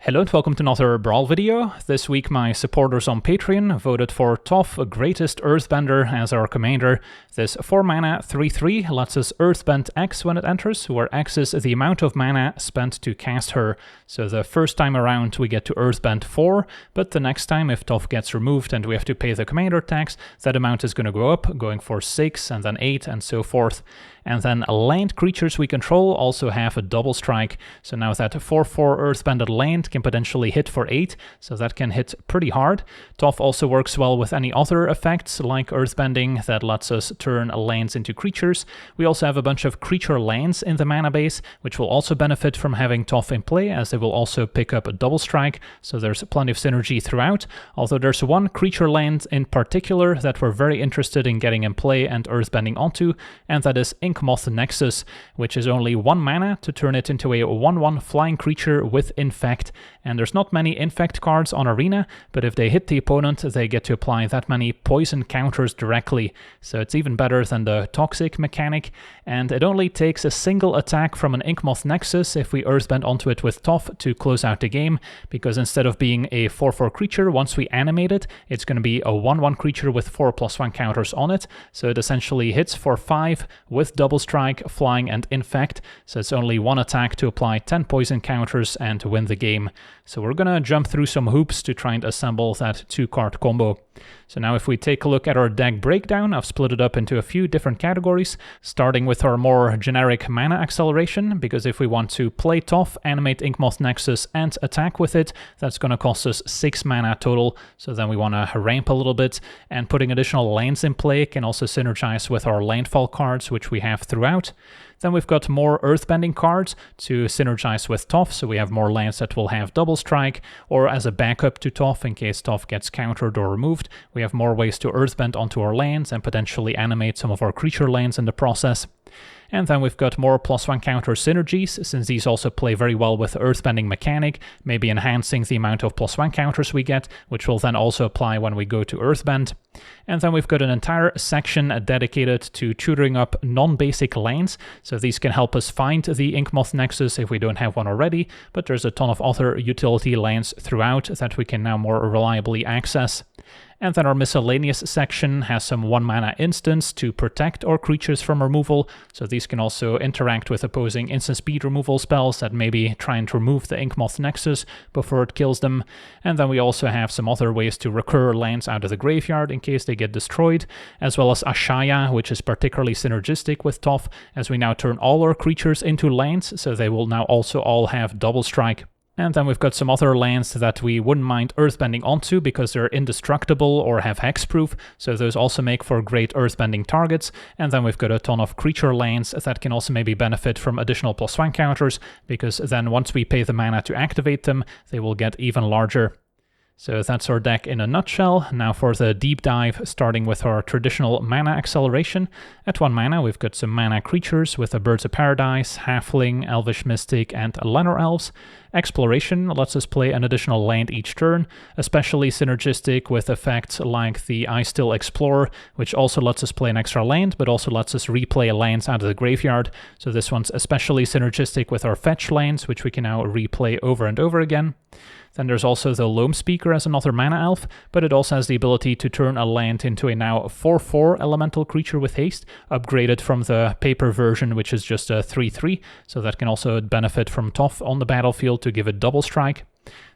Hello and welcome to another Brawl video. This week my supporters on Patreon voted for Toph, Greatest Earthbender, as our commander. This 4 mana 3/3 lets us Earthbend X when it enters, where X is the amount of mana spent to cast her. So the first time around we get to Earthbend 4, but the next time if Toph gets removed and we have to pay the commander tax, that amount is going to go up, going for 6 and then 8 and so forth. And then land creatures we control also have a double strike, so now that 4/4 Earthbended land can potentially hit for 8, so that can hit pretty hard. Toph also works well with any other effects like Earthbending that lets us turn lands into creatures. We also have a bunch of creature lands in the mana base, which will also benefit from having Toph in play, as they will also pick up a double strike, so there's plenty of synergy throughout. Although there's one creature land in particular that we're very interested in getting in play and Earthbending onto, and that is Inkmoth Nexus, which is only 1 mana to turn it into a 1/1 flying creature with Infect. And there's not many Infect cards on Arena, but if they hit the opponent, they get to apply that many poison counters directly. So it's even better than the Toxic mechanic, and it only takes a single attack from an Inkmoth Nexus if we Earthbend onto it with Toph to close out the game, because instead of being a 4/4 creature, once we animate it, it's going to be a 1/1 creature with 4+1 counters on it. So it essentially hits for 5 with double strike, flying, and Infect. So it's only one attack to apply 10 poison counters and to win the game. So we're gonna jump through some hoops to try and assemble that 2-card combo. So now if we take a look at our deck breakdown, I've split it up into a few different categories, starting with our more generic mana acceleration, because if we want to play Toph, animate Inkmoth Nexus, and attack with it, that's going to cost us 6 mana total, so then we want to ramp a little bit, and putting additional lands in play can also synergize with our landfall cards, which we have throughout. Then we've got more Earthbending cards to synergize with Toph, so we have more lands that will have double strike, or as a backup to Toph in case Toph gets countered or removed. We have more ways to Earthbend onto our lands and potentially animate some of our creature lands in the process. And then we've got more +1 counter synergies, since these also play very well with the Earthbending mechanic, maybe enhancing the amount of +1 counters we get, which will then also apply when we go to Earthbend. And then we've got an entire section dedicated to tutoring up non-basic lands, so these can help us find the Inkmoth Nexus if we don't have one already, but there's a ton of other utility lands throughout that we can now more reliably access. And then our miscellaneous section has some 1 mana instants to protect our creatures from removal, so these can also interact with opposing instant speed removal spells that maybe try and remove the Inkmoth Nexus before it kills them. And then we also have some other ways to recur lands out of the graveyard in case they get destroyed, as well as Ashaya, which is particularly synergistic with Toph, as we now turn all our creatures into lands, so they will now also all have double strike. And then we've got some other lands that we wouldn't mind Earthbending onto because they're indestructible or have hexproof, so those also make for great Earthbending targets. And then we've got a ton of creature lands that can also maybe benefit from additional +1 counters, because then once we pay the mana to activate them, they will get even larger. So that's our deck in a nutshell. Now for the deep dive, starting with our traditional mana acceleration. At 1 mana, we've got some mana creatures with a Birds of Paradise, Halfling, Elvish Mystic, and Llanowar Elves. Exploration lets us play an additional land each turn, especially synergistic with effects like the I Still Explore, which also lets us play an extra land, but also lets us replay lands out of the graveyard. So this one's especially synergistic with our fetch lands, which we can now replay over and over again. Then there's also the Loam Speaker as another mana elf, but it also has the ability to turn a land into a now 4/4 elemental creature with haste, upgraded from the paper version, which is just a 3/3, so that can also benefit from Toph on the battlefield to give it double strike.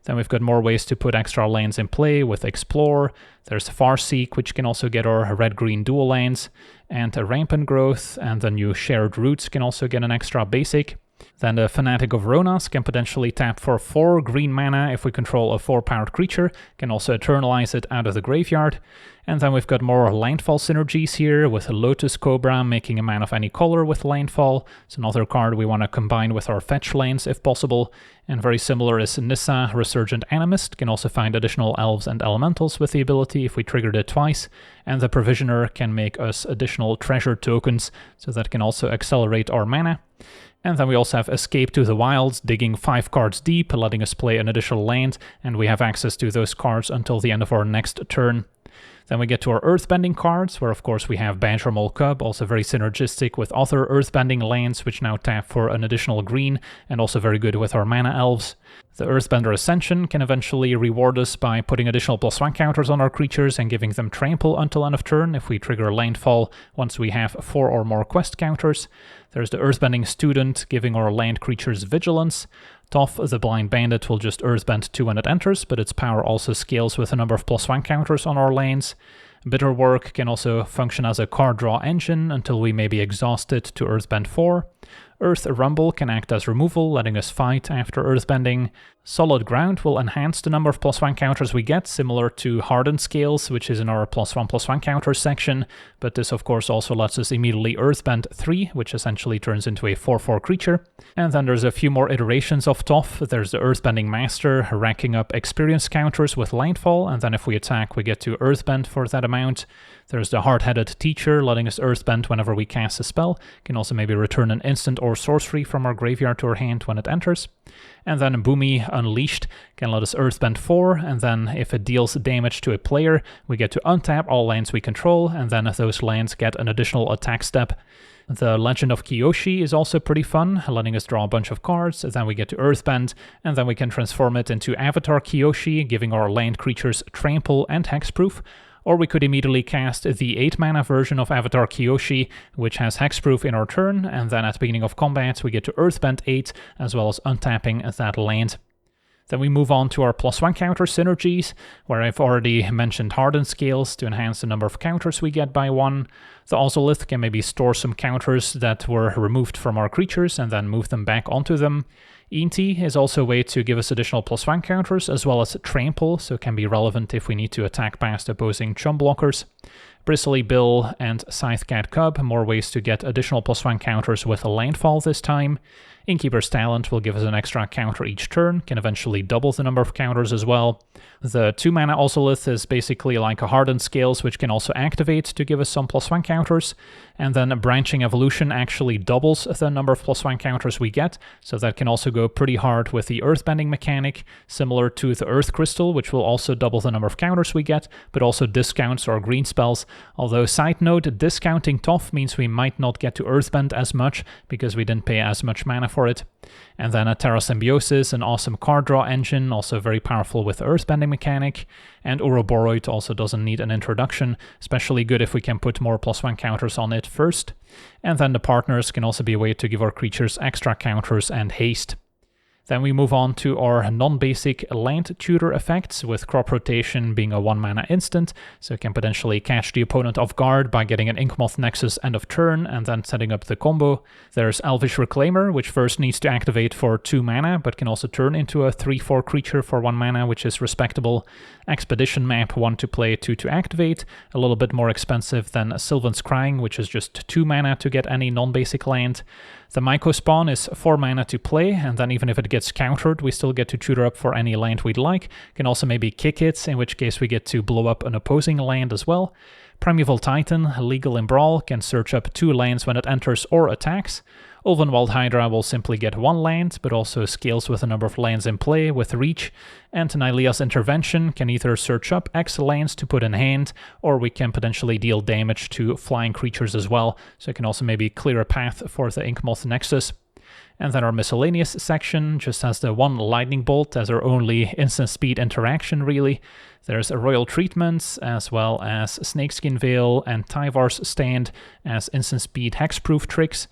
Then we've got more ways to put extra lands in play with Explore. There's Farseek, which can also get our red-green dual lands, and a Rampant Growth, and the new Shared Roots can also get an extra basic. Then the Fanatic of Ronas can potentially tap for 4 green mana if we control a 4-powered creature, can also eternalize it out of the graveyard. And then we've got more landfall synergies here, with Lotus Cobra making a man of any color with landfall. It's another card we want to combine with our fetch lands if possible. And very similar is Nissa, Resurgent Animist, can also find additional elves and elementals with the ability if we triggered it twice. And the Provisioner can make us additional treasure tokens, so that can also accelerate our mana. And then we also have Escape to the Wilds, digging 5 cards deep, letting us play an additional land, and we have access to those cards until the end of our next turn. Then we get to our earthbending cards, where of course we have Badger Mole Cub, also very synergistic with other earthbending lands, which now tap for an additional green, and also very good with our mana elves. The Earthbender Ascension can eventually reward us by putting additional +1 counters on our creatures and giving them trample until end of turn if we trigger landfall once we have 4 or more quest counters. There's the Earthbending Student, giving our land creatures vigilance. Toph, the Blind Bandit, will just Earthbend 2 when it enters, but its power also scales with a number of +1 counters on our lands. Bitterwork can also function as a card draw engine until we may be exhausted to Earthbend 4. Earth Rumble can act as removal, letting us fight after Earthbending. Solid Ground will enhance the number of +1 counters we get, similar to Hardened Scales, which is in our +1/+1 counters section, but this of course also lets us immediately Earthbend 3, which essentially turns into a 4/4 creature. And then there's a few more iterations of Toph. There's the Earthbending Master, racking up experience counters with landfall, and then if we attack we get to Earthbend for that amount. There's the Hard-Headed Teacher, letting us Earthbend whenever we cast a spell. Can also maybe return an instant or sorcery from our graveyard to our hand when it enters. And then Boomy Unleashed can let us Earthbend 4, and then if it deals damage to a player, we get to untap all lands we control, and then those lands get an additional attack step. The Legend of Kyoshi is also pretty fun, letting us draw a bunch of cards, then we get to Earthbend, and then we can transform it into Avatar Kyoshi, giving our land creatures trample and hexproof. Or we could immediately cast the 8-mana version of Avatar Kyoshi, which has hexproof in our turn, and then at the beginning of combat we get to Earthbend 8, as well as untapping that land. Then we move on to our +1 counter synergies, where I've already mentioned Hardened Scales to enhance the number of counters we get by 1. The Ozolith can maybe store some counters that were removed from our creatures and then move them back onto them. Eenti is also a way to give us additional +1 counters, as well as trample, so it can be relevant if we need to attack past opposing chum blockers. Bristly Bill and Scythecat Cub, more ways to get additional +1 counters with a landfall this time. Innkeeper's Talent will give us an extra counter each turn, can eventually double the number of counters as well. The 2-mana Ozolith is basically like a Hardened Scales, which can also activate to give us some +1 counters. And then Branching Evolution actually doubles the number of +1 counters we get, so that can also go pretty hard with the Earthbending mechanic, similar to the Earth Crystal, which will also double the number of counters we get, but also discounts our green spells. Although, side note, discounting Toph means we might not get to Earthbend as much, because we didn't pay as much mana for it. And then a Terra Symbiosis, an awesome card draw engine, also very powerful with the Earthbending mechanic. And Ouroboros also doesn't need an introduction, especially good if we can put more +1 counters on it first. And then the Partners can also be a way to give our creatures extra counters and haste. Then we move on to our non-basic land tutor effects, with Crop Rotation being a 1-mana instant, so it can potentially catch the opponent off guard by getting an Inkmoth Nexus end of turn and then setting up the combo. There's Elvish Reclaimer, which first needs to activate for 2 mana, but can also turn into a 3/4 creature for 1 mana, which is respectable. Expedition Map, 1 to play, 2 to activate, a little bit more expensive than Sylvan's Crying, which is just 2 mana to get any non-basic land. The Myco Spawn is 4 mana to play, and then even if it gets countered, we still get to tutor up for any land we'd like. Can also maybe kick it, in which case we get to blow up an opposing land as well. Primeval Titan, legal in Brawl, can search up 2 lands when it enters or attacks. Ulvenwald Hydra will simply get 1 land, but also scales with a number of lands in play with reach. And Nylea's Intervention can either search up X lands to put in hand, or we can potentially deal damage to flying creatures as well, so it can also maybe clear a path for the Inkmoth Nexus. And then our miscellaneous section just has the 1 Lightning Bolt as our only instant speed interaction, really. There's a Royal Treatment, as well as Snakeskin Veil and Tyvar's Stand as instant speed hexproof tricks.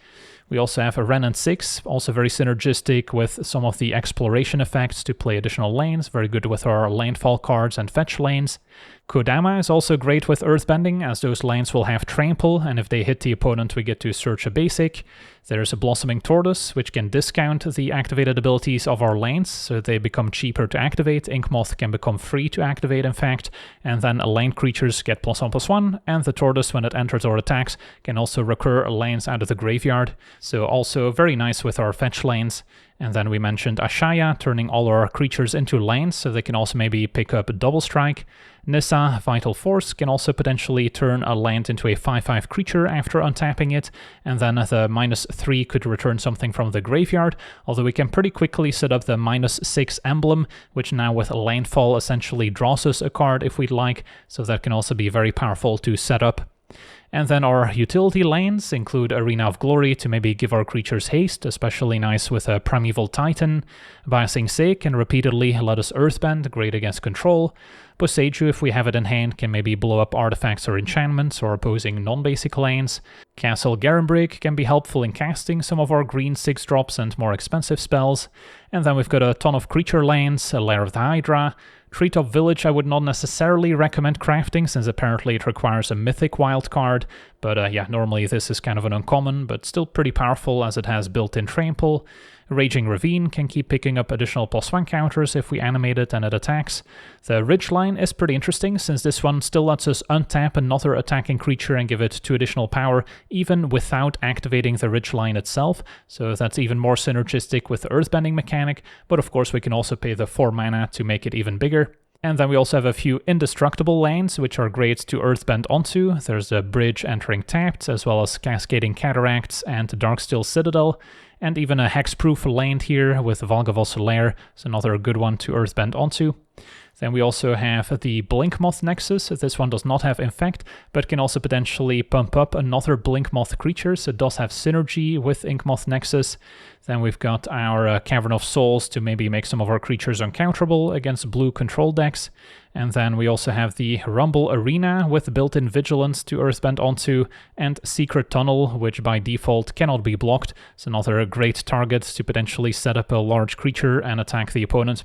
We also have a Renan 6, also very synergistic with some of the exploration effects to play additional lanes, very good with our landfall cards and fetch lanes. Kodama is also great with Earthbending, as those lands will have trample, and if they hit the opponent we get to search a basic. There's a Blossoming Tortoise, which can discount the activated abilities of our lands, so they become cheaper to activate. Inkmoth can become free to activate, in fact, and then land creatures get +1/+1, and the Tortoise, when it enters or attacks, can also recur lands out of the graveyard, so also very nice with our fetch lanes. And then we mentioned Ashaya, turning all our creatures into lands, so they can also maybe pick up a Double Strike. Nissa, Vital Force, can also potentially turn a land into a 5/5 creature after untapping it, and then the -3 could return something from the graveyard, although we can pretty quickly set up the -6 emblem, which now with landfall essentially draws us a card if we'd like, so that can also be very powerful to set up. And then our utility lands include Arena of Glory to maybe give our creatures haste, especially nice with a Primeval Titan. Biasing Sake can repeatedly let us Earthbend, great against control. Boseiju, if we have it in hand, can maybe blow up artifacts or enchantments or opposing non-basic lands. Castle Garenbrig can be helpful in casting some of our green 6-drops and more expensive spells. And then we've got a ton of creature lands, a Lair of the Hydra. Treetop Village I would not necessarily recommend crafting, since apparently it requires a mythic wildcard, but yeah, normally this is kind of an uncommon, but still pretty powerful as it has built-in trample. Raging Ravine can keep picking up additional +1 counters if we animate it and it attacks. The Ridgeline is pretty interesting, since this one still lets us untap another attacking creature and give it 2 additional power, even without activating the Ridgeline itself, so that's even more synergistic with the Earthbending mechanic, but of course we can also pay the 4 mana to make it even bigger. And then we also have a few indestructible lands, which are great to Earthbend onto. There's a Bridge entering tapped, as well as Cascading Cataracts and Darksteel Citadel, and even a hexproof land here with Valgavo's Lair, so another good one to Earthbend onto. Then we also have the Blinkmoth Nexus. This one does not have Infect, but can also potentially pump up another Blinkmoth creature, so it does have synergy with Inkmoth Nexus. Then we've got our Cavern of Souls to maybe make some of our creatures uncounterable against blue control decks. And then we also have the Rumble Arena with built-in Vigilance to Earthbend onto, and Secret Tunnel, which by default cannot be blocked. It's another great target to potentially set up a large creature and attack the opponent.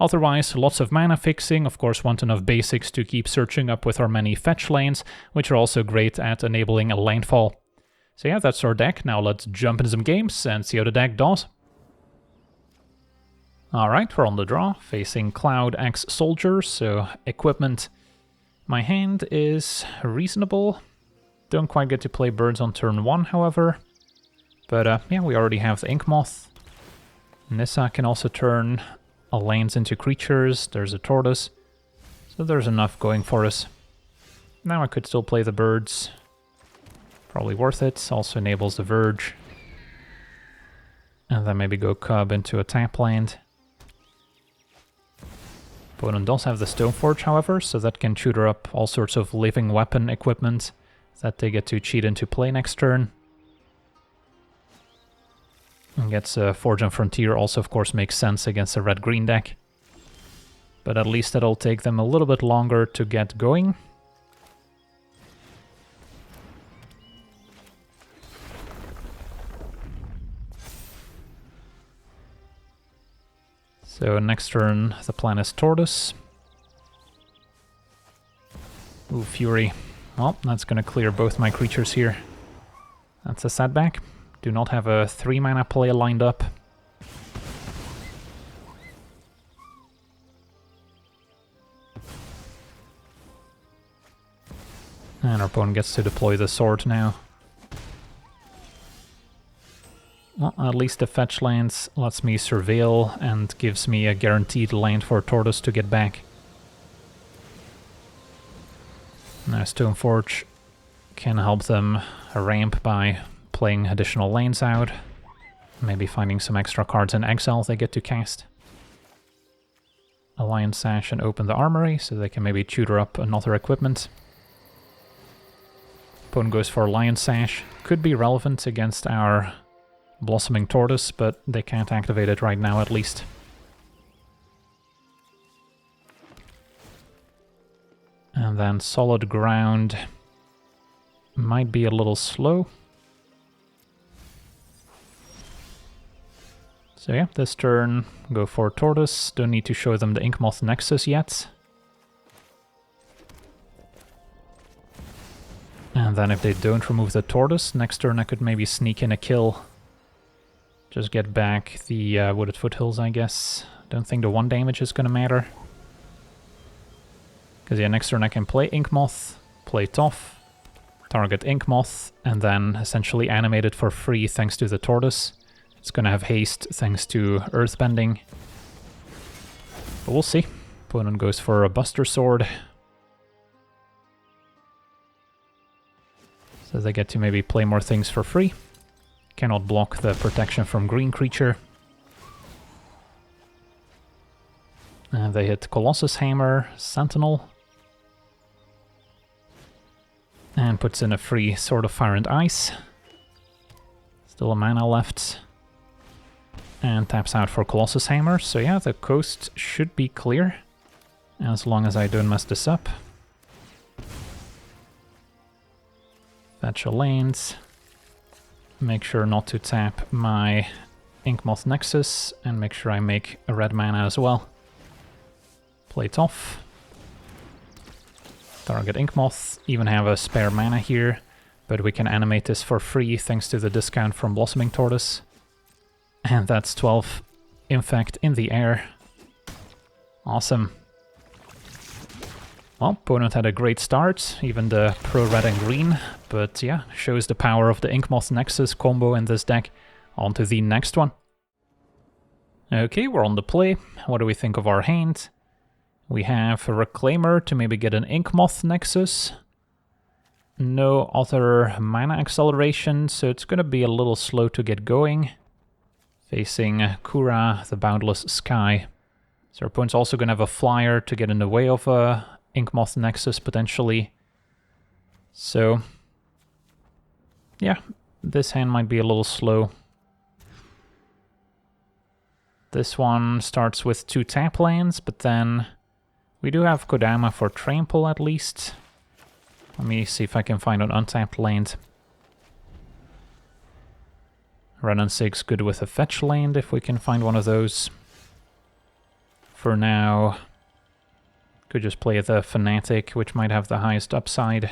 Otherwise, lots of mana fixing, of course want enough basics to keep searching up with our many fetch lanes, which are also great at enabling a landfall. So yeah, that's our deck. Now let's jump into some games and see how the deck does. Alright, we're on the draw, facing Cloud X Soldier, so equipment. My hand is reasonable. Don't quite get to play birds on turn 1, however. But yeah, we already have the Inkmoth. Nissa can also turn lands into creatures, there's a tortoise, so there's enough going for us. Now I could still play the birds, probably worth it, also enables the Verge. And then maybe go Cub into a tap land. Opponent does have the Stoneforge, however, so that can tutor up all sorts of living weapon equipment that they get to cheat into play next turn. And gets Forge and Frontier also, of course, makes sense against a red-green deck. But at least that'll take them a little bit longer to get going. So next turn, the plan is Tortoise. Ooh, Fury. Well, that's gonna clear both my creatures here. That's a setback. Do not have a 3-mana play lined up. And our opponent gets to deploy the sword now. Well, at least the fetch lands lets me surveil and gives me a guaranteed land for Tortoise to get back. Now Stoneforge can help them ramp by playing additional lanes out, maybe finding some extra cards in exile they get to cast. Alliance Sash and open the armory, so they can maybe tutor up another equipment. Opponent goes for Alliance Sash. Could be relevant against our Blossoming Tortoise, but they can't activate it right now at least. And then Solid Ground might be a little slow. So yeah, this turn, go for Tortoise. Don't need to show them the Inkmoth Nexus yet. And then if they don't remove the Tortoise, next turn I could maybe sneak in a kill. Just get back the Wooded Foothills, I guess. Don't think the 1 damage is gonna matter. Because yeah, next turn I can play Inkmoth, play Toph, target Inkmoth, and then essentially animate it for free thanks to the Tortoise. It's gonna have haste thanks to Earthbending. But we'll see. Opponent goes for a Buster Sword. So they get to maybe play more things for free. Cannot block the protection from green creature. And they hit Colossus Hammer, Sentinel. And puts in a free Sword of Fire and Ice. Still a mana left. And taps out for Colossus Hammer. So yeah, the coast should be clear. As long as I don't mess this up. Fetch a lands. Make sure not to tap my Inkmoth Nexus. And make sure I make a red mana as well. Play Toph. Target Inkmoth. Even have a spare mana here. But we can animate this for free thanks to the discount from Blossoming Tortoise. And that's 12 Infect in the air. Awesome. Well, opponent had a great start, even the pro red and green. But yeah, shows the power of the Inkmoth Nexus combo in this deck. On to the next one. Okay, we're on the play. What do we think of our hand? We have a Reclaimer to maybe get an Inkmoth Nexus. No other mana acceleration, so it's going to be a little slow to get going. Facing Kura, the Boundless Sky. So our opponent's also going to have a flyer to get in the way of a Inkmoth Nexus, potentially. So, yeah, this hand might be a little slow. This one starts with 2 tap lands, but then we do have Kodama for trample at least. Let me see if I can find an untapped land. Renan 6 good with a fetch land if we can find one of those. For now, could just play the Fanatic, which might have the highest upside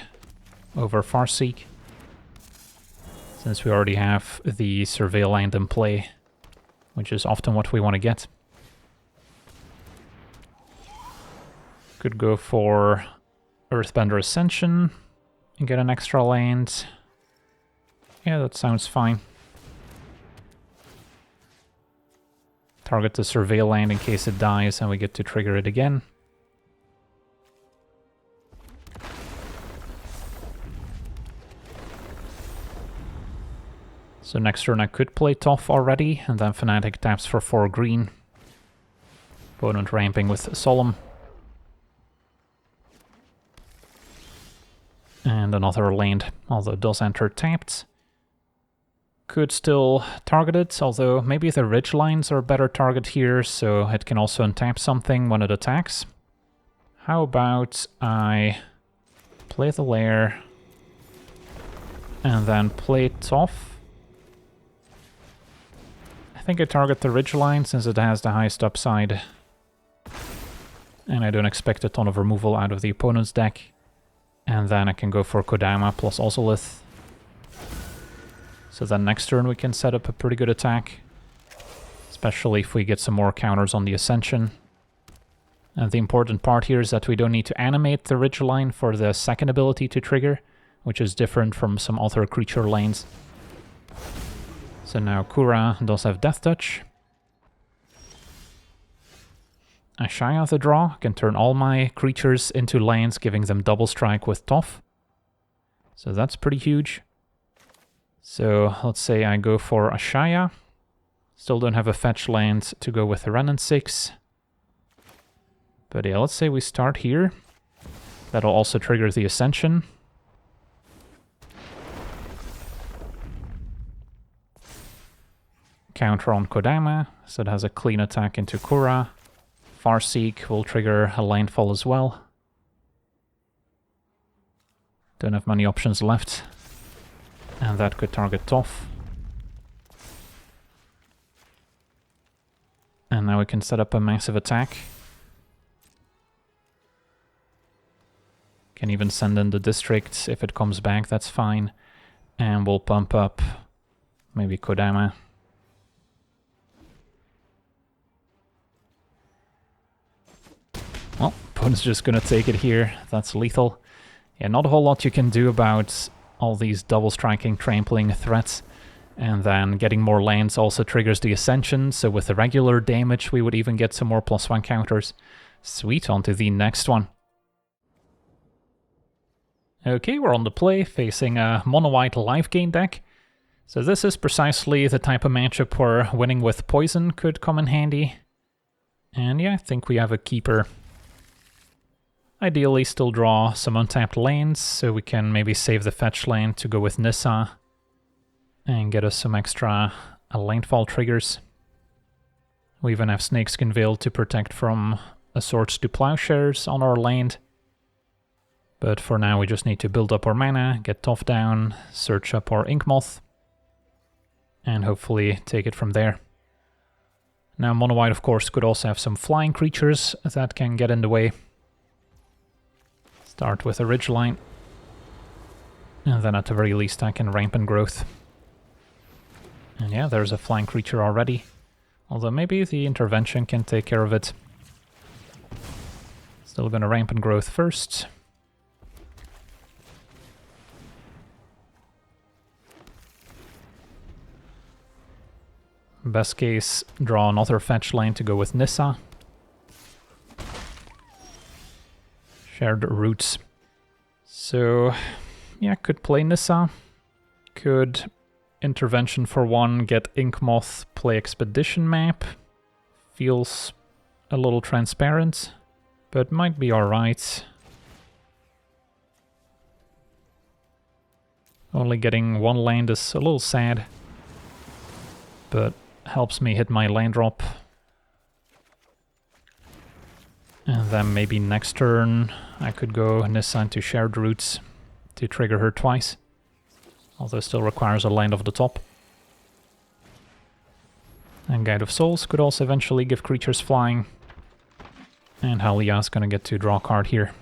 over Farseek. Since we already have the Surveil land in play, which is often what we want to get. Could go for Earthbender Ascension and get an extra land. Yeah, that sounds fine. Target the Surveil land in case it dies and we get to trigger it again. So next turn I could play Toph already, and then Fnatic taps for 4 green. Opponent ramping with Solemn. And another land, although it does enter tapped. Could still target it, although maybe the ridge lines are a better target here, so it can also untap something when it attacks. How about I play the lair and then play Toph? I think I target the ridge line since it has the highest upside. And I don't expect a ton of removal out of the opponent's deck. And then I can go for Kodama plus Ozolith. So then next turn we can set up a pretty good attack. Especially if we get some more counters on the Ascension. And the important part here is that we don't need to animate the ridge line for the second ability to trigger, which is different from some other creature lanes. So now Kura does have Death Touch. Ashaya the draw, can turn all my creatures into lands, giving them double strike with Toph. So that's pretty huge. So let's say I go for Ashaya. Still don't have a fetch land to go with the Renan 6. But yeah, let's say we start here. That'll also trigger the Ascension. Counter on Kodama, so it has a clean attack into Kura. Farseek will trigger a landfall as well. Don't have many options left. And that could target Toph. And now we can set up a massive attack. Can even send in the district if it comes back, that's fine. And we'll pump up maybe Kodama. Well, opponent's just gonna take it here. That's lethal. Yeah, not a whole lot you can do about all these double striking, trampling threats. And then getting more lands also triggers the Ascension, so with the regular damage we would even get some more +1 counters. Sweet, on to the next one. Okay, we're on the play, facing a mono-white life gain deck. So this is precisely the type of matchup where winning with poison could come in handy. And yeah, I think we have a keeper. Ideally still draw some untapped lands, so we can maybe save the fetch land to go with Nissa and get us some extra landfall triggers. We even have Snakeskin Veil to protect from Swords to Plowshares on our land. But for now we just need to build up our mana, get Toph down, search up our Inkmoth, and hopefully take it from there. Now mono white of course could also have some flying creatures that can get in the way. Start with a Ridgeline, and then at the very least I can Rampant Growth. And yeah, there's a flying creature already, although maybe the intervention can take care of it. Still gonna Rampant Growth first. Best case, draw another fetch lane to go with Nissa. Shared Roots. So, yeah, could play Nissa. Could intervention for one, get Inkmoth, play Expedition Map. Feels a little transparent, but might be alright. Only getting one land is a little sad, but helps me hit my land drop. And then maybe next turn I could go Nissa into Shared Roots to trigger her twice. Although still requires a land of the top. And Guide of Souls could also eventually give creatures flying. And Haliya is gonna get to draw a card here.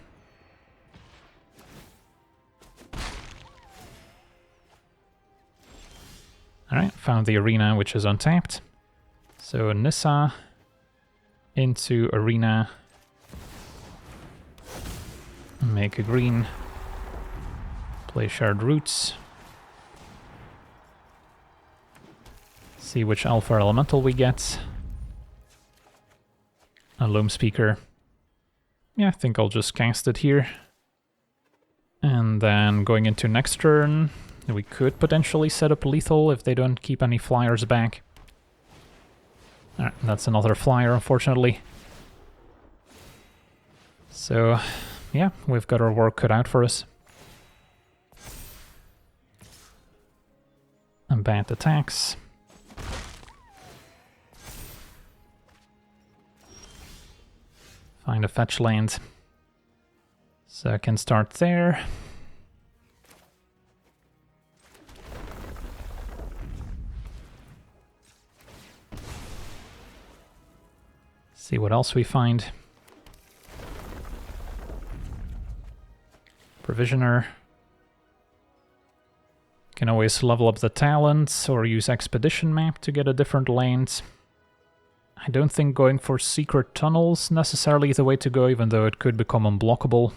Alright, found the arena, which is untapped. So Nissa into arena. Make a green. Play Shared Roots. See which Alpha Elemental we get. A Loam Speaker. Yeah, I think I'll just cast it here. And then going into next turn, we could potentially set up lethal if they don't keep any flyers back. Alright, that's another flyer, unfortunately. So, yeah, we've got our work cut out for us. And bad attacks. Find a fetch land. So I can start there. See what else we find. Provisioner. Can always level up the talents or use Expedition Map to get a different land. I don't think going for Secret Tunnels necessarily the way to go, even though it could become unblockable.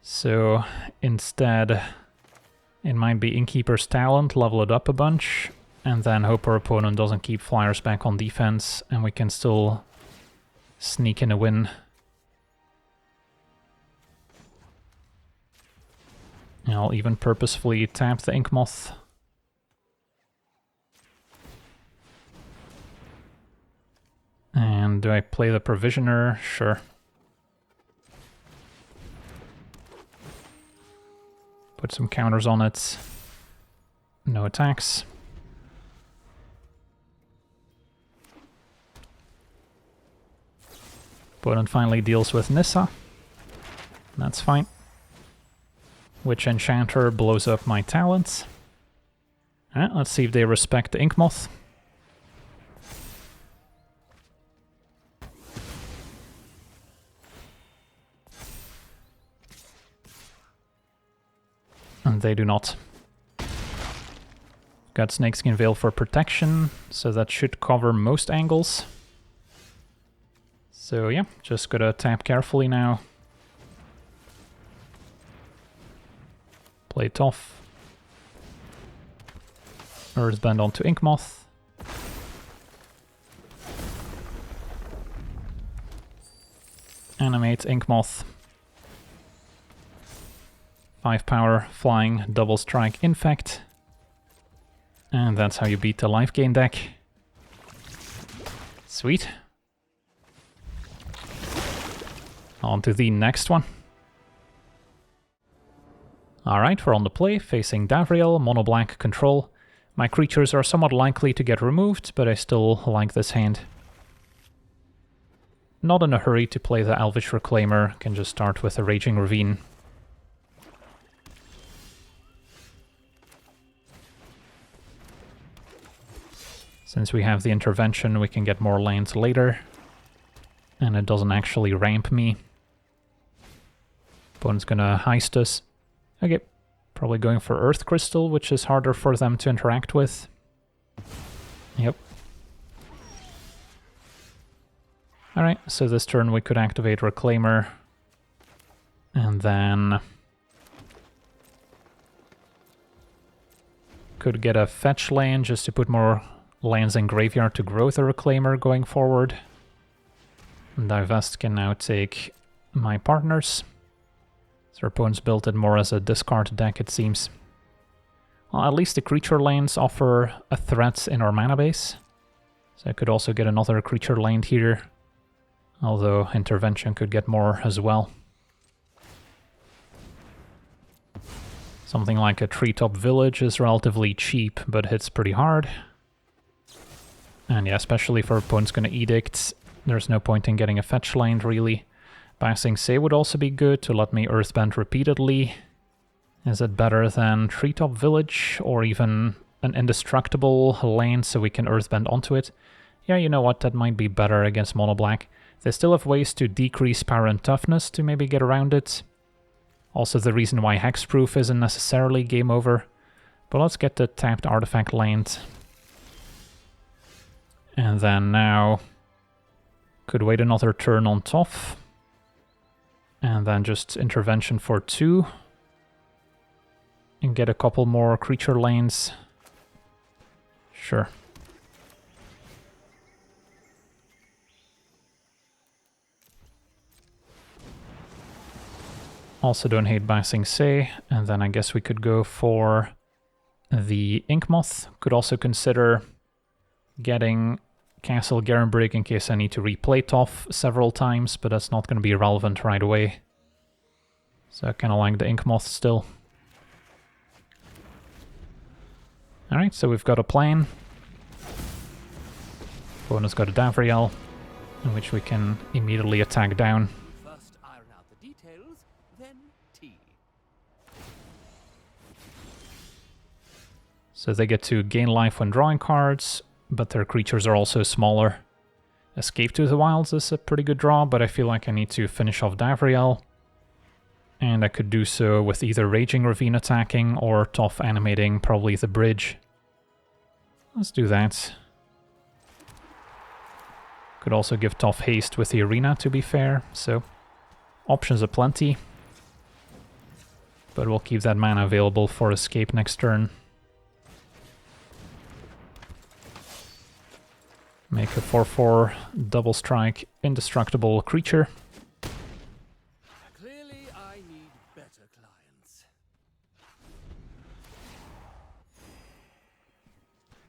So instead, it might be Innkeeper's Talent, level it up a bunch, and then hope our opponent doesn't keep flyers back on defense, and we can still sneak in a win. I'll even purposefully tap the Inkmoth. And do I play the Provisioner? Sure. Put some counters on it. No attacks. Opponent finally deals with Nissa. That's fine. Witch Enchanter blows up my talents. Alright, let's see if they respect the Inkmoth. And they do not. Got Snakeskin Veil for protection, so that should cover most angles. So yeah, just gotta tap carefully now. Play Toph. Earthbend onto Inkmoth. Animate Inkmoth. 5 power, flying, double strike, infect. And that's how you beat the life gain deck. Sweet. On to the next one. Alright, we're on the play, facing Davriel, mono black control. My creatures are somewhat likely to get removed, but I still like this hand. Not in a hurry to play the Elvish Reclaimer, can just start with a Raging Ravine. Since we have the intervention, we can get more lands later. And it doesn't actually ramp me. Opponent's gonna heist us. Okay, probably going for Earth Crystal, which is harder for them to interact with. Yep. Alright, so this turn we could activate Reclaimer. And then could get a fetch land just to put more lands in graveyard to grow the Reclaimer going forward. And Divest can now take my partners. So our opponents built it more as a discard deck, it seems. Well, at least the creature lands offer a threat in our mana base. So I could also get another creature land here. Although intervention could get more as well. Something like a treetop village is relatively cheap, but hits pretty hard. And yeah, especially for opponents gonna edict, there's no point in getting a fetch land really. Passing Say would also be good to let me earthbend repeatedly. Is it better than Treetop Village or even an indestructible land so we can earthbend onto it? Yeah, you know what, that might be better against mono black. They still have ways to decrease power and toughness to maybe get around it. Also the reason why hexproof isn't necessarily game over. But let's get the tapped artifact land. And then now could wait another turn on Toph. And then just intervention for 2. And get a couple more creature lanes. Sure. Also don't hate Passing Say. And then I guess we could go for the Inkmoth. Could also consider getting Castle Garenbrig in case I need to replay Toph several times, but that's not going to be relevant right away. So I kind of like the Inkmoth still. Alright, so we've got a plan. Opponent's got a Davriel, in which we can immediately attack down. First iron out the details, then tea. So they get to gain life when drawing cards, but their creatures are also smaller. Escape to the Wilds is a pretty good draw, but I feel like I need to finish off Davriel. And I could do so with either Raging Ravine attacking or Toph animating probably the bridge. Let's do that. Could also give Toph haste with the arena, to be fair, so options aplenty. But we'll keep that mana available for escape next turn. Make a 4/4 double strike indestructible creature. Clearly, I need better clients.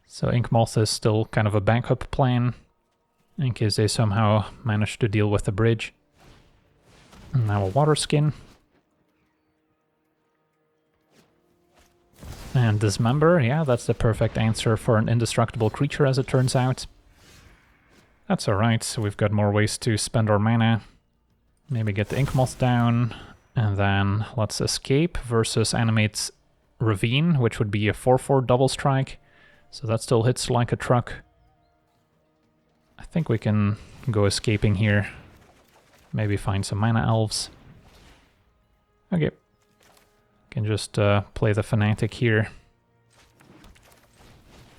So Inkmoth is still kind of a backup plan in case they somehow manage to deal with the bridge. And now a Water Skin. And Dismember, yeah, that's the perfect answer for an indestructible creature as it turns out. That's alright, so we've got more ways to spend our mana. Maybe get the Inkmoth down, and then let's escape versus animate Ravine, which would be a 4/4 double strike. So that still hits like a truck. I think we can go escaping here. Maybe find some mana elves. Okay. Can just play the Fanatic here.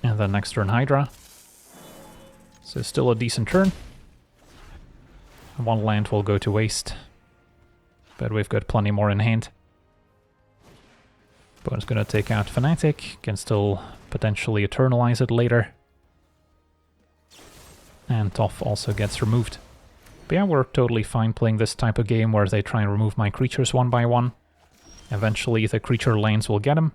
And then next turn Hydra. So still a decent turn. One land will go to waste. But we've got plenty more in hand. Opponent's gonna take out Fanatic. Can still potentially eternalize it later. And Toph also gets removed. But yeah, we're totally fine playing this type of game where they try and remove my creatures one by one. Eventually the creature lands will get him.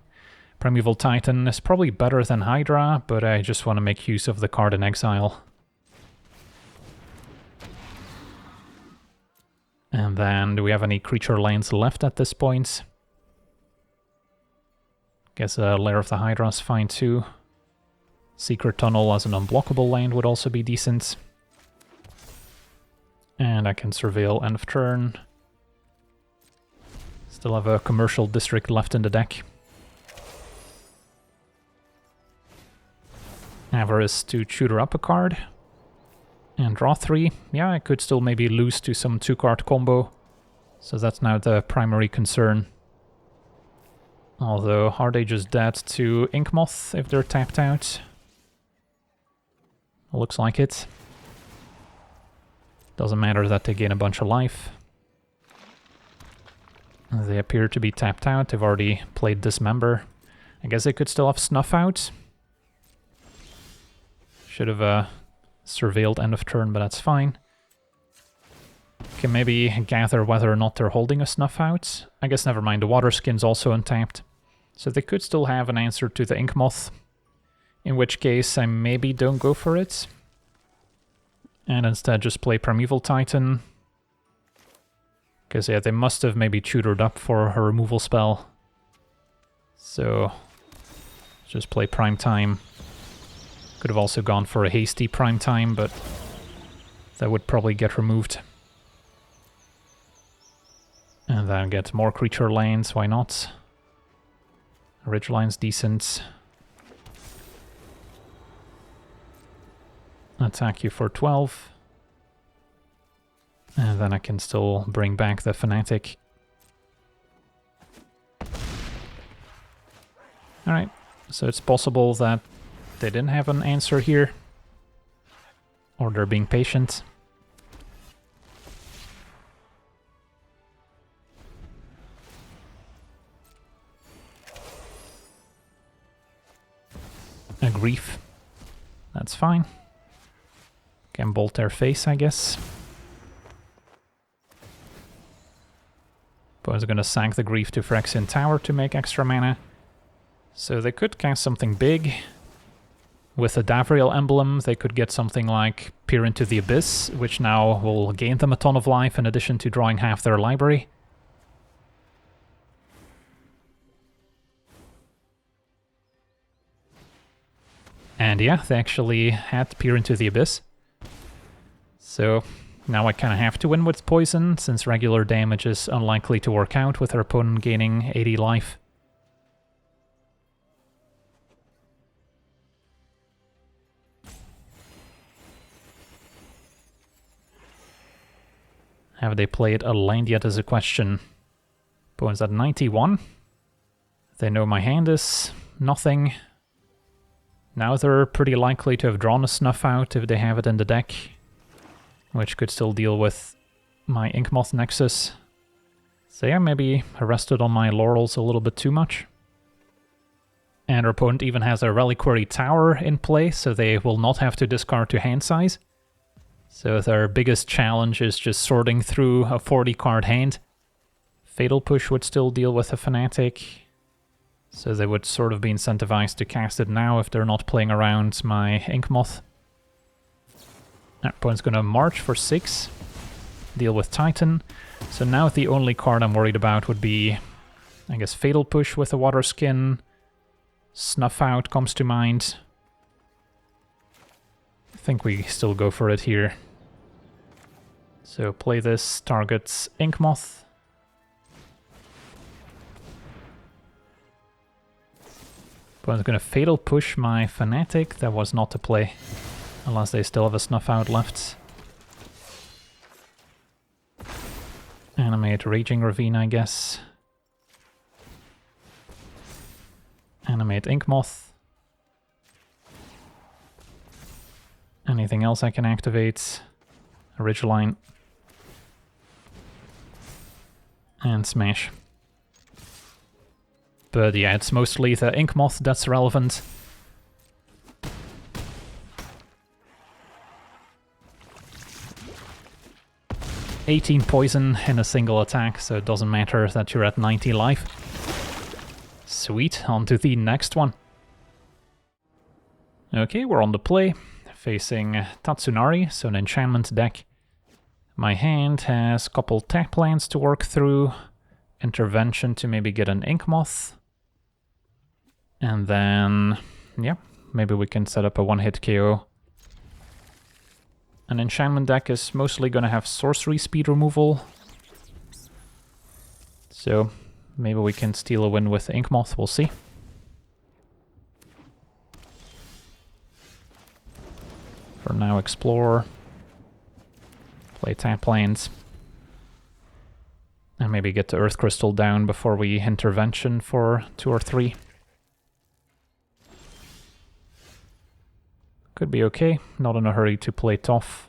Primeval Titan is probably better than Hydra, but I just want to make use of the card in exile. And then, do we have any creature lands left at this point? Guess a Lair of the Hydra is fine too. Secret Tunnel as an unblockable land would also be decent. And I can surveil end of turn. Still have a commercial district left in the deck. Avarice to tutor up a card. And draw 3. Yeah, I could still maybe lose to some 2-card combo. So that's now the primary concern. Although, are they just dead to Inkmoth if they're tapped out? Looks like it. Doesn't matter that they gain a bunch of life. They appear to be tapped out. They've already played Dismember. I guess they could still have Snuff out. Should have surveilled end of turn, but that's fine. Can maybe gather whether or not they're holding a Snuff out. I guess never mind, the Water Skin's also untapped. So they could still have an answer to the Inkmoth. In which case I maybe don't go for it. And instead just play Primeval Titan. Because yeah, they must have maybe tutored up for her removal spell. So just play Prime Time. Could have also gone for a hasty Prime Time, but that would probably get removed. And then get more creature lands, why not? Ridgeline's decent. Attack you for 12. And then I can still bring back the Fanatic. Alright, so it's possible that they didn't have an answer here. Or they're being patient. A Grief. That's fine. Can bolt their face, I guess. But I was gonna sack the Grief to Phyrexian Tower to make extra mana. So they could cast something big. With the Davriel emblem, they could get something like Peer into the Abyss, which now will gain them a ton of life in addition to drawing half their library. And yeah, they actually had Peer into the Abyss. So now I kind of have to win with poison, since regular damage is unlikely to work out with their opponent gaining 80 life. Have they played a land yet is a question. Opponent's at 91. They know my hand is nothing. Now they're pretty likely to have drawn a Snuff out if they have it in the deck. Which could still deal with my Inkmoth Nexus. So yeah, maybe I rested on my laurels a little bit too much. And our opponent even has a Reliquary Tower in play, so they will not have to discard to hand size. So their biggest challenge is just sorting through a 40-card hand. Fatal Push would still deal with a Fanatic. So they would sort of be incentivized to cast it now if they're not playing around my Inkmoth. Our opponent's gonna march for 6. Deal with Titan. So now the only card I'm worried about would be, I guess, Fatal Push with a Water Skin. Snuff Out comes to mind. I think we still go for it here. So play this, targets Inkmoth. Opponent's gonna Fatal Push my Fanatic. That was not the play. Unless they still have a Snuff Out left. Animate Raging Ravine, I guess. Animate Inkmoth. Anything else I can activate? Ridgeline. And Smash. But yeah, it's mostly the Inkmoth that's relevant. "18 poison in a single attack, so it doesn't matter that you're at 90 life. Sweet, on to the next one. Okay, we're on the play, facing Tatsunari, so an enchantment deck. My hand has a couple tap lands to work through, intervention to maybe get an Ink Moth, and then, yeah, maybe we can set up a one-hit KO. An enchantment deck is mostly going to have sorcery speed removal, so maybe we can steal a win with Ink Moth, we'll see. For now, explore, play tap lands, and maybe get the Earth Crystal down before we intervention for 2 or 3. Could be okay, not in a hurry to play Toph.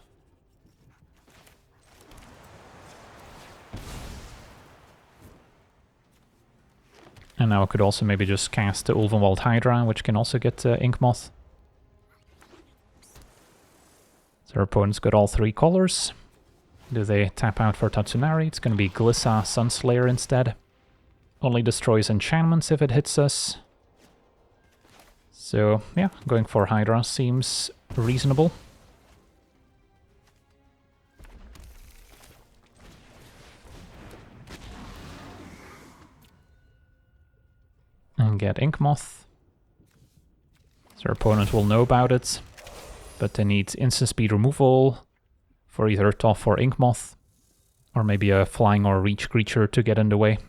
And now I could also maybe just cast the Ulvenwald Hydra, which can also get Ink Moth. So our opponent's got all 3 colors. Do they tap out for Tatsunari? It's going to be Glissa Sunslayer instead. Only destroys enchantments if it hits us. So yeah, going for Hydra seems reasonable. And get Ink Moth. So our opponent will know about it, but they need instant speed removal for either Toph or Ink Moth, or maybe a flying or reach creature to get in the way.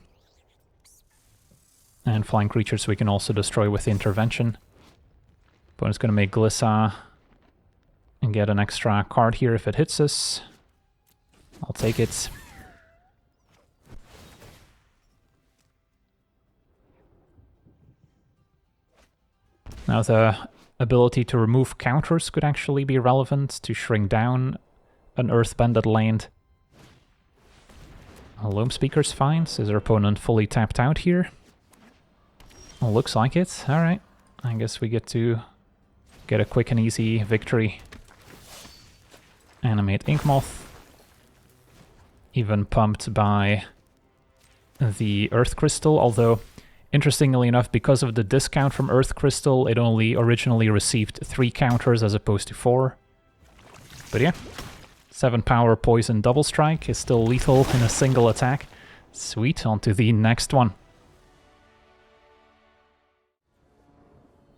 And flying creatures we can also destroy with intervention. Opponent's going to make Glissa and get an extra card here if it hits us. I'll take it. Now the ability to remove counters could actually be relevant to shrink down an Earthbended land. Loam Speaker's fine, so is our opponent fully tapped out here? Well, looks like it. Alright, I guess we get to get a quick and easy victory. Animate Ink Moth. Even pumped by the Earth Crystal, although interestingly enough, because of the discount from Earth Crystal, it only originally received 3 counters as opposed to 4. But yeah, 7 power poison double strike is still lethal in a single attack. Sweet, on to the next one.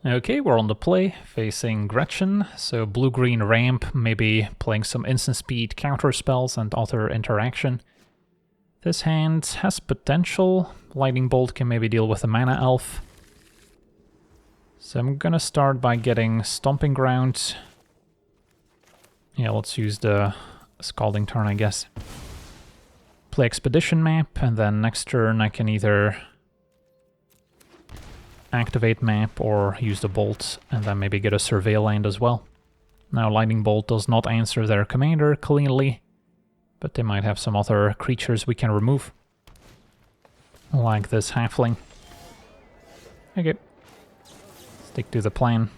Okay, we're on the play, facing Gretchen, so blue-green ramp, maybe playing some instant speed counter spells and other interaction. This hand has potential. Lightning Bolt can maybe deal with a Mana Elf. So I'm gonna start by getting Stomping Ground. Yeah, let's use the Scalding Turn, I guess. Play Expedition Map, and then next turn I can either activate Map or use the Bolt, and then maybe get a Surveil land as well. Now Lightning Bolt does not answer their commander cleanly, but they might have some other creatures we can remove. Like this halfling. Okay. Stick to the plan.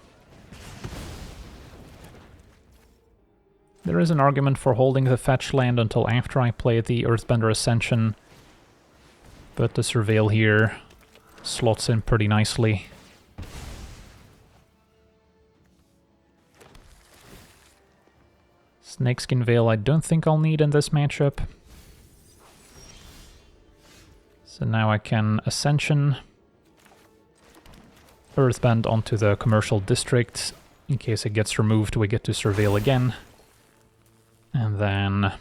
There is an argument for holding the fetch land until after I play the Earthbender Ascension, but the Surveil here slots in pretty nicely. Snakeskin Veil I don't think I'll need in this matchup. So now I can Ascension, Earthbend onto the Commercial District. In case it gets removed, we get to Surveil again. And then...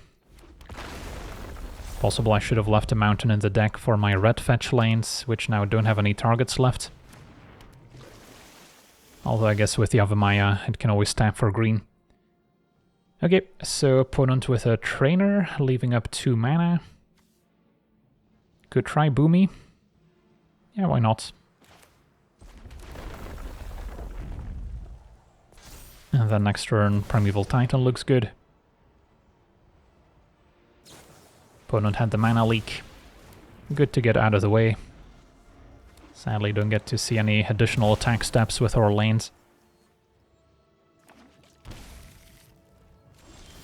possible I should have left a mountain in the deck for my red fetch lanes, which now don't have any targets left. Although I guess with the Avamaya it can always tap for green. Okay, so opponent with a trainer, leaving up 2 mana. Could try Boomy. Yeah, why not? And then next turn, Primeval Titan looks good. Opponent had the mana leak. Good to get out of the way. Sadly, don't get to see any additional attack steps with our lanes.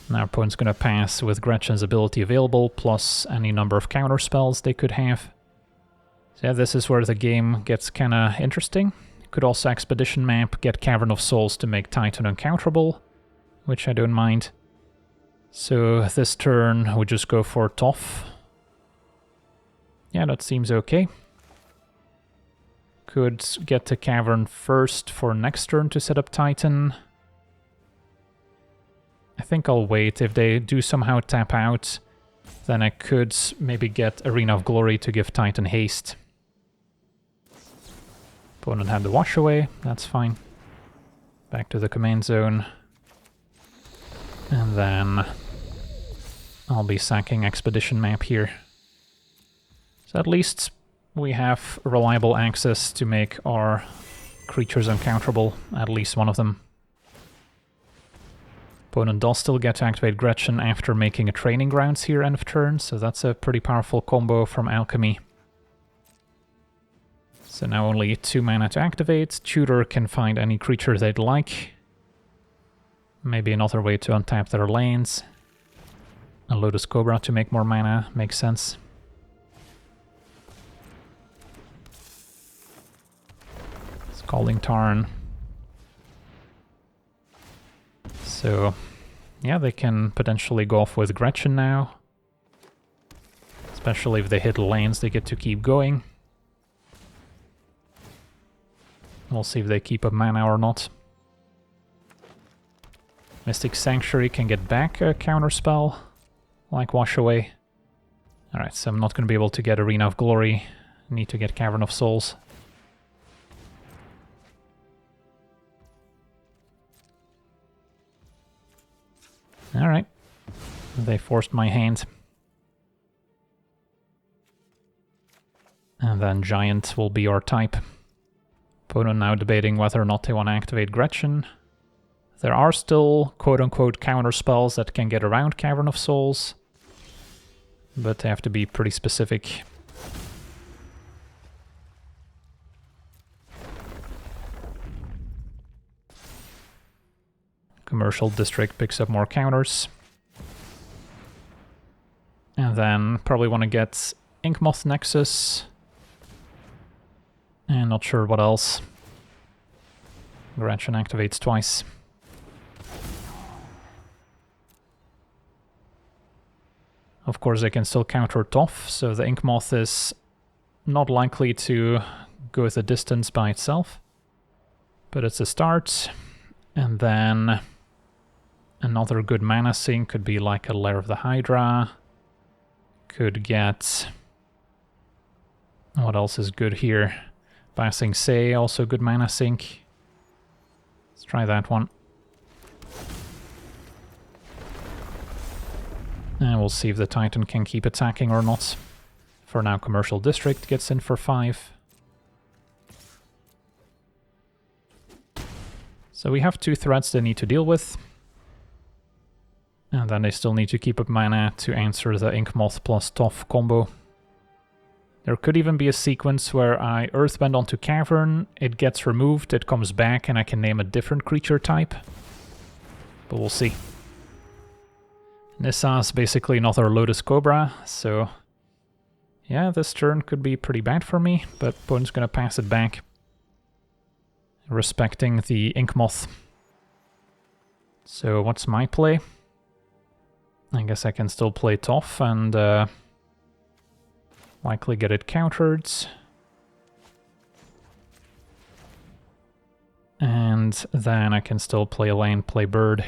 Now opponent's gonna pass with Gretchen's ability available, plus any number of counter spells they could have. So yeah, this is where the game gets kinda interesting. Could also Expedition Map, get Cavern of Souls to make Titan uncounterable, which I don't mind. So this turn we just go for Toph. Yeah, that seems okay. Could get the Cavern first for next turn to set up Titan. I think I'll wait. If they do somehow tap out, then I could maybe get Arena of Glory to give Titan haste. Opponent had the wash away, that's fine. Back to the command zone. And then I'll be sacking Expedition Map here. So at least we have reliable access to make our creatures uncounterable, at least one of them. Opponent does still get to activate Gretchen after making a Training Grounds here end of turn, so that's a pretty powerful combo from Alchemy. So now only 2 mana to activate. Tutor can find any creature they'd like. Maybe another way to untap their lands. A Lotus Cobra to make more mana makes sense. Scalding Tarn. So, yeah, they can potentially go off with Gretchen now. Especially if they hit lands, they get to keep going. We'll see if they keep up mana or not. Mystic Sanctuary can get back a counterspell, like Wash Away. Alright, so I'm not going to be able to get Arena of Glory. Need to get Cavern of Souls. Alright. They forced my hand. And then Giant will be our type. Opponent now debating whether or not they want to activate Gretchen. There are still quote-unquote counter spells that can get around Cavern of Souls, but they have to be pretty specific. Commercial District picks up more counters. And then probably want to get Inkmoth Nexus. And not sure what else. Gretchen activates twice. Of course, they can still counter Toph, so the Inkmoth is not likely to go the distance by itself. But it's a start. And then another good mana sink could be like a Lair of the Hydra. Could get... what else is good here? Passing Say, also good mana sink. Let's try that one. And we'll see if the Titan can keep attacking or not. For now, Commercial District gets in for 5. So we have 2 threats they need to deal with. And then they still need to keep up mana to answer the Inkmoth plus Toph combo. There could even be a sequence where I Earthbend onto Cavern, it gets removed, it comes back, and I can name a different creature type. But we'll see. Nissa's basically another Lotus Cobra, so... yeah, this turn could be pretty bad for me, but opponent's gonna pass it back. Respecting the Inkmoth. So what's my play? I guess I can still play Toph and... likely get it countered. And then I can still play land, play bird.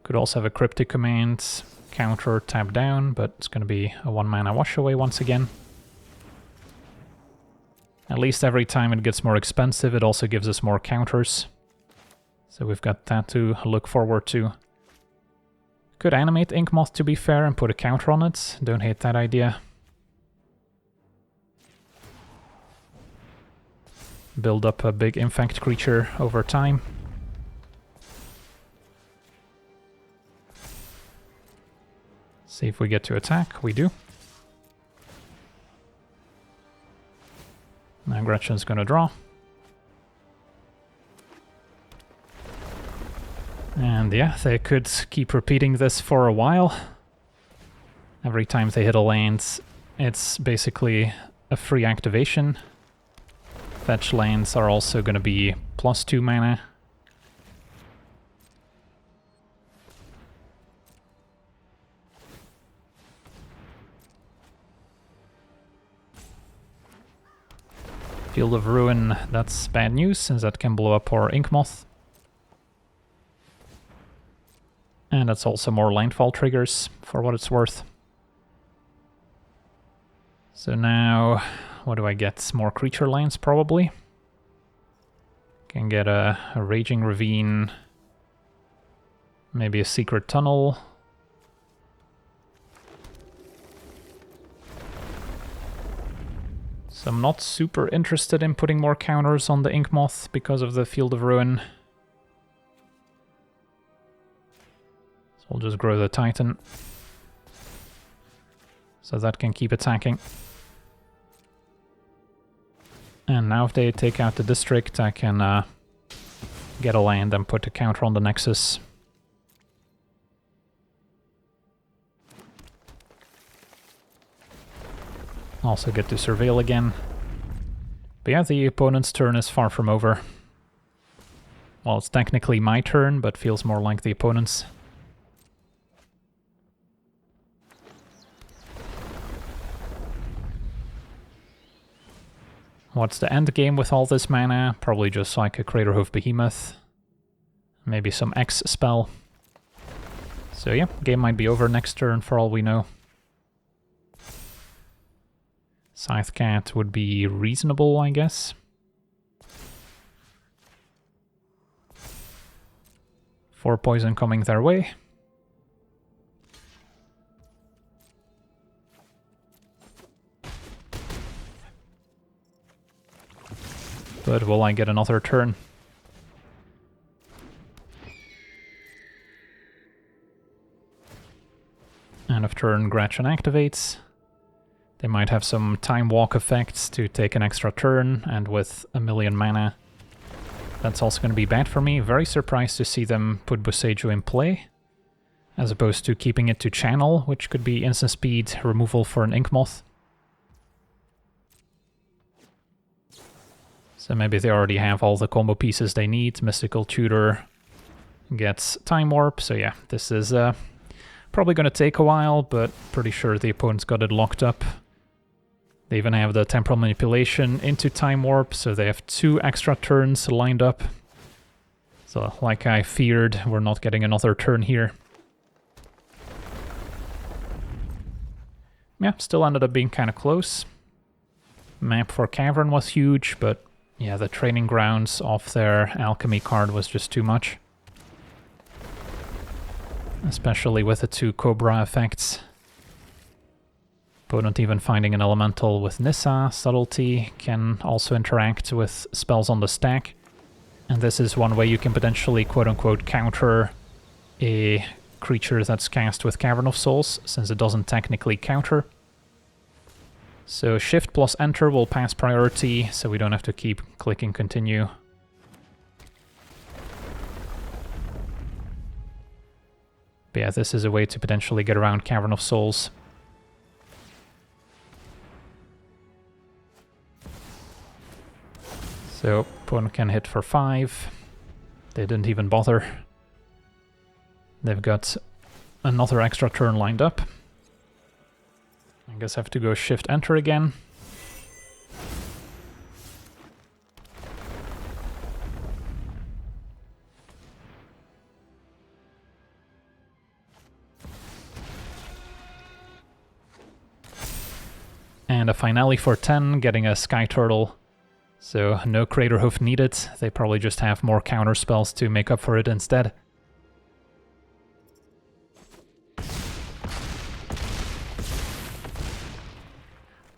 Could also have a Cryptic Command, counter, tap down, but it's going to be a 1-mana wash away once again. At least every time it gets more expensive, it also gives us more counters. So we've got that to look forward to. Could animate Inkmoth to be fair and put a counter on it. Don't hate that idea. Build up a big infect creature over time. See if we get to attack. We do. Now Gretchen's gonna draw. And yeah, they could keep repeating this for a while. I Every time they hit a land, it's basically a free activation. Fetch lands are also going to be +2 mana. Field of Ruin, that's bad news, since that can blow up our Ink Moth. And that's also more landfall triggers, for what it's worth. So now, what do I get? More creature lands, probably. Can get a Raging Ravine, maybe a Secret Tunnel. So I'm not super interested in putting more counters on the Ink Moth because of the Field of Ruin. So we'll just grow the Titan, so that can keep attacking. And now if they take out the district, I can get a land and put a counter on the Nexus. Also get to Surveil again. But yeah, the opponent's turn is far from over. Well, it's technically my turn, but feels more like the opponent's. What's the end game with all this mana? Probably just like a Craterhoof Behemoth. Maybe some X spell. So yeah, game might be over next turn for all we know. Scythe Cat would be reasonable, I guess. Four poison coming their way. But will I get another turn? End of turn, Gretchen activates. They might have some Time Walk effects to take an extra turn, and with a million mana, that's also going to be bad for me. Very surprised to see them put Boseiju in play, as opposed to keeping it to channel, which could be instant speed removal for an Ink Moth. So maybe they already have all the combo pieces they need. Mystical Tutor gets Time Warp, so yeah, this is probably going to take a while, but pretty sure the opponent's got it locked up. They even have the Temporal Manipulation into Time Warp, so they have 2 extra turns lined up. So, like I feared, we're not getting another turn here. Yeah, still ended up being kind of close. Map for Cavern was huge, but yeah, the Training Grounds off their Alchemy card was just too much. Especially with the 2 Cobra effects. Opponent even finding an Elemental with Nissa, Subtlety, can also interact with spells on the stack. And this is one way you can potentially quote-unquote counter a creature that's cast with Cavern of Souls, since it doesn't technically counter. So Shift plus Enter will pass priority, so we don't have to keep clicking continue. But yeah, this is a way to potentially get around Cavern of Souls. So, opponent can hit for 5. They didn't even bother. They've got another extra turn lined up. I guess I have to go Shift-Enter again. And a finale for 10, getting a Sky Turtle. So no Craterhoof needed, they probably just have more counter spells to make up for it instead.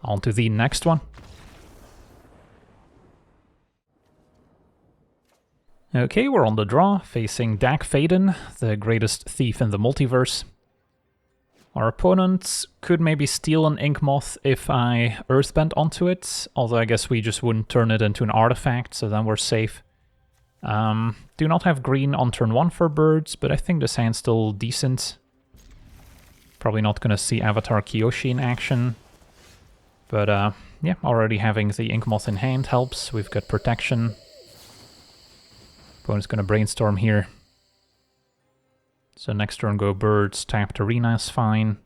On to the next one. Okay, we're on the draw, facing Dack Fayden, the greatest thief in the multiverse. Our opponent could maybe steal an Ink Moth if I Earthbend onto it, although I guess we just wouldn't turn it into an artifact, so then we're safe. Do not have green on turn 1 for birds, but I think this hand's still decent. Probably not gonna see Avatar Kyoshi in action. But yeah, already having the Inkmoth in hand helps. We've got protection. Opponent's gonna brainstorm here. So next turn go birds, tapped arena is fine.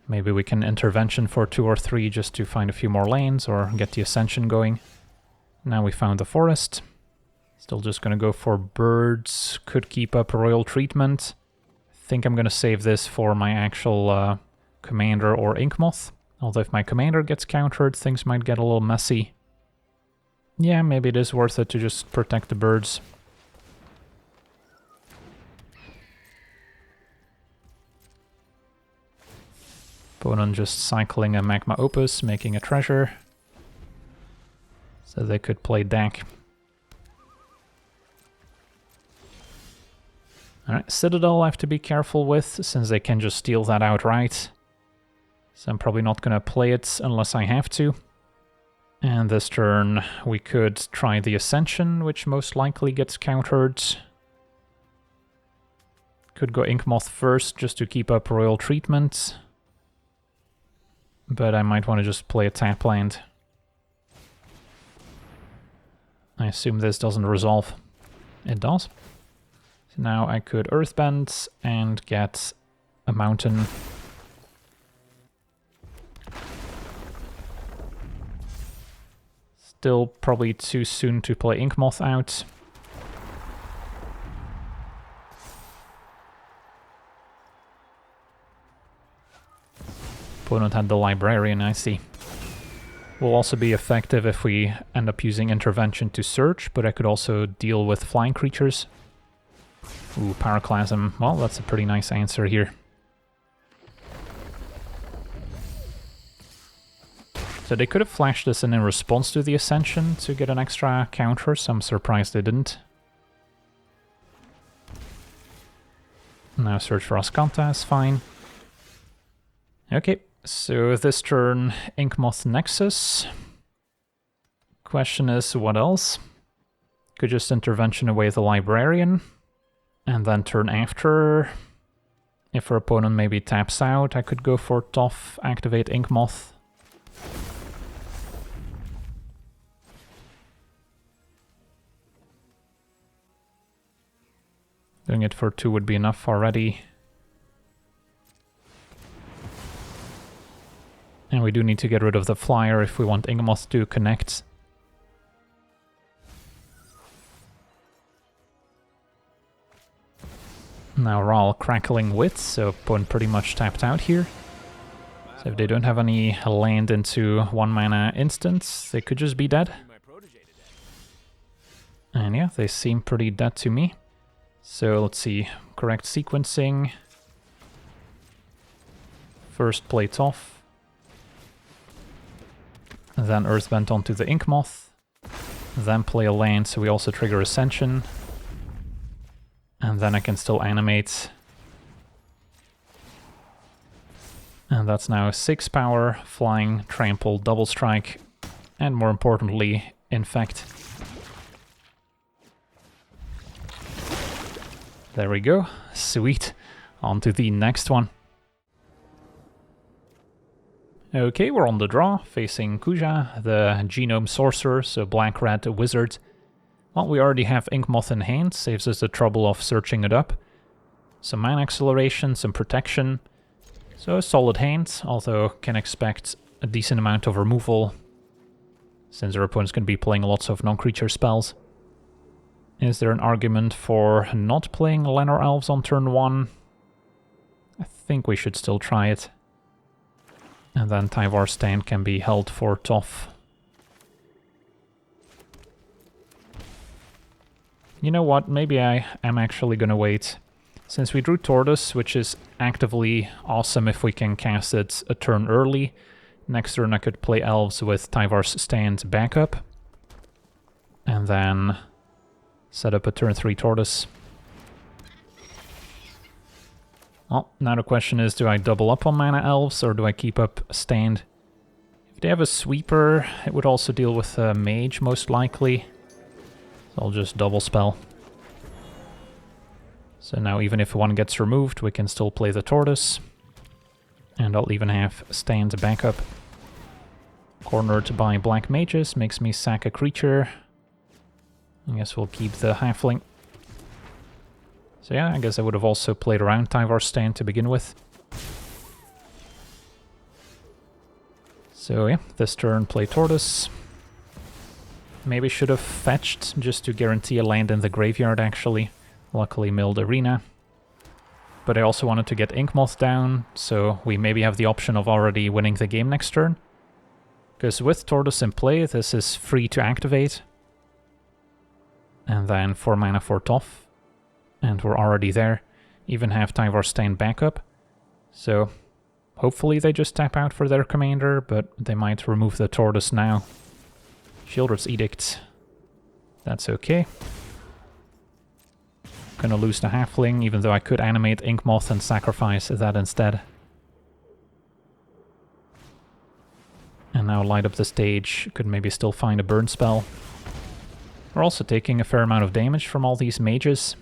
Maybe we can intervention for 2 or 3 just to find a few more lanes or get the ascension going. Now we found the forest. Still just gonna go for birds. Could keep up royal treatment. Think I'm gonna save this for my actual commander or Inkmoth. Although if my commander gets countered, things might get a little messy. Yeah, maybe it is worth it to just protect the birds. Opponent just cycling a Magma Opus, making a treasure. So they could play Dack. Alright, Citadel I have to be careful with, since they can just steal that outright. So I'm probably not gonna play it unless I have to. And this turn we could try the Ascension, which most likely gets countered. Could go Inkmoth first, just to keep up royal treatment. But I might want to just play a tap land. I assume this doesn't resolve. It does. So now I could Earthbend and get a mountain. Still probably too soon to play Inkmoth out. Opponent had the Librarian, I see. Will also be effective if we end up using Intervention to search, but I could also deal with flying creatures. Ooh, Pyroclasm. Well, that's a pretty nice answer here. So they could have flashed this in response to the Ascension to get an extra counter, so I'm surprised they didn't. Now search for Ascanta is fine. Okay. So this turn, Inkmoth Nexus. Question is, what else? Could just intervention away the Librarian. And then turn after, if our opponent maybe taps out, I could go for Toph, activate Inkmoth. Doing it for 2 would be enough already. And we do need to get rid of the flyer if we want Inkmoth to connect. Now Brawl crackling wit, so opponent pretty much tapped out here. So if they don't have any land into 1 mana instants, they could just be dead. And yeah, they seem pretty dead to me. So let's see, correct sequencing. First play Toph. Then Earthbend onto the Inkmoth. Then play a land, so we also trigger Ascension. And then I can still animate. And that's now 6 power, flying, trample, double strike, and more importantly, infect. There we go. Sweet. On to the next one. Okay, we're on the draw, facing Kuja, the Genome Sorcerer, so black-red wizard. Well, we already have Inkmoth in hand, saves us the trouble of searching it up. Some mana acceleration, some protection. So a solid hand, although can expect a decent amount of removal, since our opponent's going to be playing lots of non-creature spells. Is there an argument for not playing Llanowar Elves on turn 1? I think we should still try it. And then Tyvar's Stand can be held for Toph. You know what, maybe I am actually gonna wait. Since we drew Tortoise, which is actively awesome if we can cast it a turn early, next turn I could play Elves with Tyvar's Stand backup. And then set up a turn 3 Tortoise. Well, now the question is, do I double up on mana Elves, or do I keep up Stand? If they have a Sweeper, it would also deal with a Mage, most likely. So I'll just double spell. So now even if one gets removed, we can still play the Tortoise. And I'll even have stand backup. Cornered by black mages, makes me sack a creature. I guess we'll keep the halfling. So yeah, I guess I would have also played around Tyvar's stand to begin with. So yeah, this turn play Tortoise. Maybe should have fetched just to guarantee a land in the graveyard actually. Luckily milled Arena. But I also wanted to get Inkmoth down, so we maybe have the option of already winning the game next turn. Because with Tortoise in play, this is free to activate. And then 4 mana for Toph. And we're already there. Even have Tyvar stand backup. So hopefully they just tap out for their commander, but they might remove the Tortoise now. Sheoldred's Edict. That's okay. Gonna lose the halfling, even though I could animate Inkmoth and sacrifice that instead. And now light up the stage. Could maybe still find a burn spell. We're also taking a fair amount of damage from all these mages.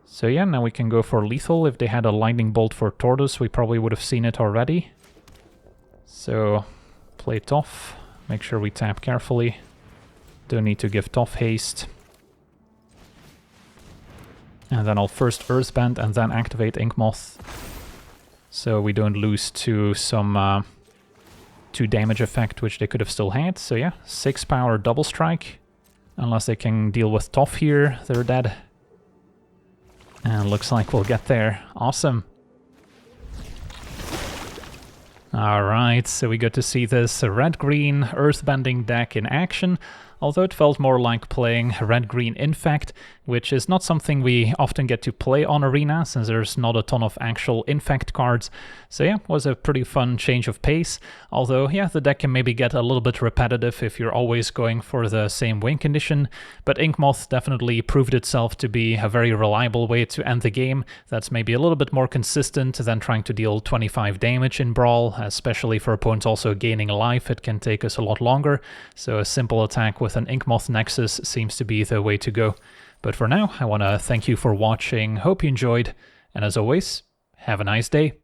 So yeah, now we can go for lethal. If they had a lightning bolt for Tortoise, we probably would have seen it already. So, play Toph. Make sure we tap carefully. Don't need to give Toph haste. And then I'll first Earthbend and then activate Inkmoth. So we don't lose to some 2 damage effect, which they could have still had. So yeah, 6 power double strike. Unless they can deal with Toph here, they're dead. And looks like we'll get there. Awesome. Alright, so we got to see this red-green earthbending deck in action, although it felt more like playing red-green Infect, which is not something we often get to play on Arena, since there's not a ton of actual Infect cards. So yeah, was a pretty fun change of pace, although yeah, the deck can maybe get a little bit repetitive if you're always going for the same win condition, but Inkmoth definitely proved itself to be a very reliable way to end the game. That's maybe a little bit more consistent than trying to deal 25 damage in Brawl, especially for opponents also gaining life. It can take us a lot longer, so a simple attack with an Inkmoth Nexus seems to be the way to go. But for now, I want to thank you for watching, hope you enjoyed, and as always, have a nice day.